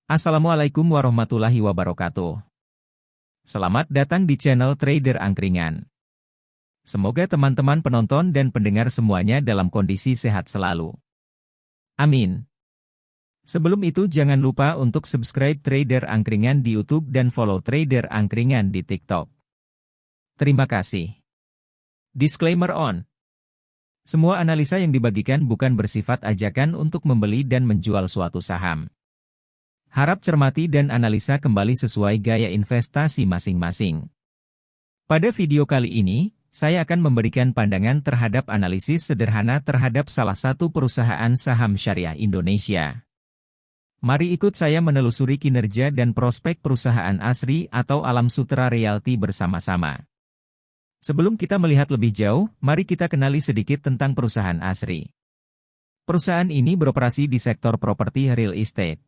Assalamualaikum warahmatullahi wabarakatuh. Selamat datang di channel Trader Angkringan. Semoga teman-teman penonton dan pendengar semuanya dalam kondisi sehat selalu. Amin. Sebelum itu jangan lupa untuk subscribe Trader Angkringan di YouTube dan follow Trader Angkringan di TikTok. Terima kasih. Disclaimer on. Semua analisa yang dibagikan bukan bersifat ajakan untuk membeli dan menjual suatu saham. Harap cermati dan analisa kembali sesuai gaya investasi masing-masing. Pada video kali ini, saya akan memberikan pandangan terhadap analisis sederhana terhadap salah satu perusahaan saham syariah Indonesia. Mari ikut saya menelusuri kinerja dan prospek perusahaan ASRI atau Alam Sutera Realty bersama-sama. Sebelum kita melihat lebih jauh, mari kita kenali sedikit tentang perusahaan ASRI. Perusahaan ini beroperasi di sektor properti real estate.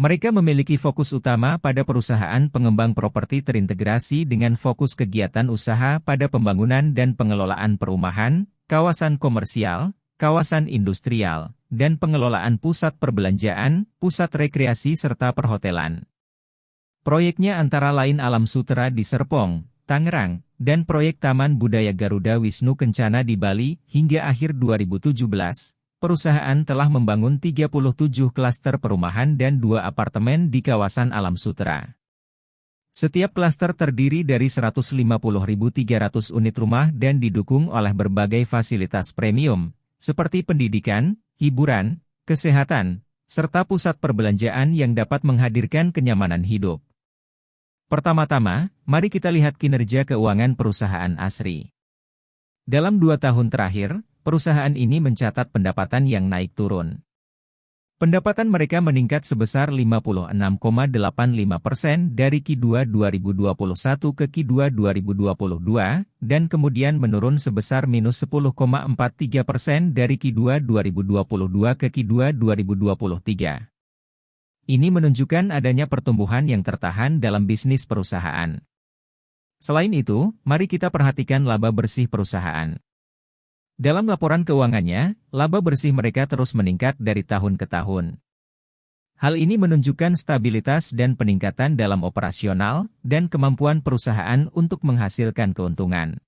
Mereka memiliki fokus utama pada perusahaan pengembang properti terintegrasi dengan fokus kegiatan usaha pada pembangunan dan pengelolaan perumahan, kawasan komersial, kawasan industrial, dan pengelolaan pusat perbelanjaan, pusat rekreasi serta perhotelan. Proyeknya antara lain Alam Sutera di Serpong, Tangerang, dan proyek Taman Budaya Garuda Wisnu Kencana di Bali. Hingga akhir 2017, perusahaan telah membangun 37 klaster perumahan dan 2 apartemen di kawasan Alam Sutera. Setiap klaster terdiri dari 150.300 unit rumah dan didukung oleh berbagai fasilitas premium, seperti pendidikan, hiburan, kesehatan, serta pusat perbelanjaan yang dapat menghadirkan kenyamanan hidup. Pertama-tama, mari kita lihat kinerja keuangan perusahaan ASRI. Dalam 2 tahun terakhir, perusahaan ini mencatat pendapatan yang naik turun. Pendapatan mereka meningkat sebesar 56,85% dari Q2 2021 ke Q2 2022, dan kemudian menurun sebesar minus 10,43% dari Q2 2022 ke Q2 2023. Ini menunjukkan adanya pertumbuhan yang tertahan dalam bisnis perusahaan. Selain itu, mari kita perhatikan laba bersih perusahaan. Dalam laporan keuangannya, laba bersih mereka terus meningkat dari tahun ke tahun. Hal ini menunjukkan stabilitas dan peningkatan dalam operasional dan kemampuan perusahaan untuk menghasilkan keuntungan.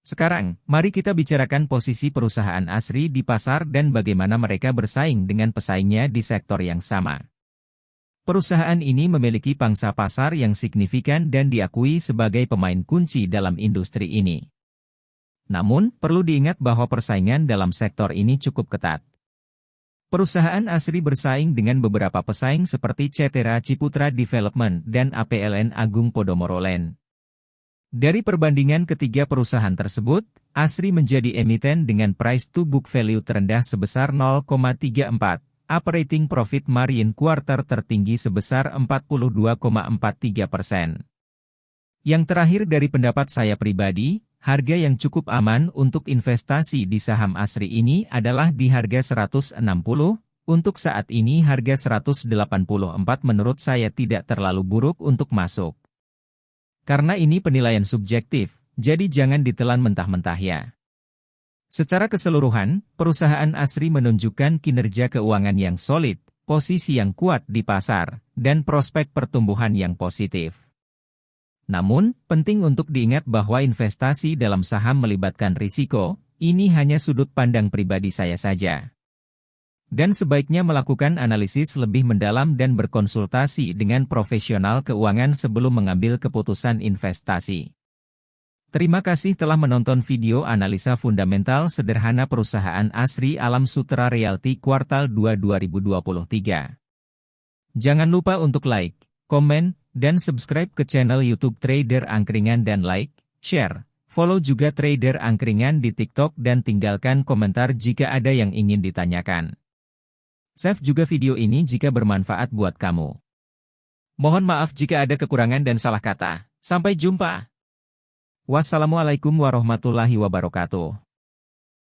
Sekarang, mari kita bicarakan posisi perusahaan ASRI di pasar dan bagaimana mereka bersaing dengan pesaingnya di sektor yang sama. Perusahaan ini memiliki pangsa pasar yang signifikan dan diakui sebagai pemain kunci dalam industri ini. Namun, perlu diingat bahwa persaingan dalam sektor ini cukup ketat. Perusahaan ASRI bersaing dengan beberapa pesaing seperti Cetera Ciputra Development dan APLN Agung Podomoro Land. Dari perbandingan ketiga perusahaan tersebut, ASRI menjadi emiten dengan price to book value terendah sebesar 0,34, operating profit margin kuartal tertinggi sebesar 42,43%. Yang terakhir dari pendapat saya pribadi, harga yang cukup aman untuk investasi di saham ASRI ini adalah di harga 160, untuk saat ini harga 184 menurut saya tidak terlalu buruk untuk masuk. Karena ini penilaian subjektif, jadi jangan ditelan mentah-mentah ya. Secara keseluruhan, perusahaan ASRI menunjukkan kinerja keuangan yang solid, posisi yang kuat di pasar, dan prospek pertumbuhan yang positif. Namun, penting untuk diingat bahwa investasi dalam saham melibatkan risiko, ini hanya sudut pandang pribadi saya saja. Dan sebaiknya melakukan analisis lebih mendalam dan berkonsultasi dengan profesional keuangan sebelum mengambil keputusan investasi. Terima kasih telah menonton video analisa fundamental sederhana perusahaan ASRI Alam Sutera Realty kuartal 2 2023. Jangan lupa untuk like, komen, dan subscribe ke channel YouTube Trader Angkringan dan like, share, follow juga Trader Angkringan di TikTok dan tinggalkan komentar jika ada yang ingin ditanyakan. Save juga video ini jika bermanfaat buat kamu. Mohon maaf jika ada kekurangan dan salah kata. Sampai jumpa. Wassalamualaikum warahmatullahi wabarakatuh.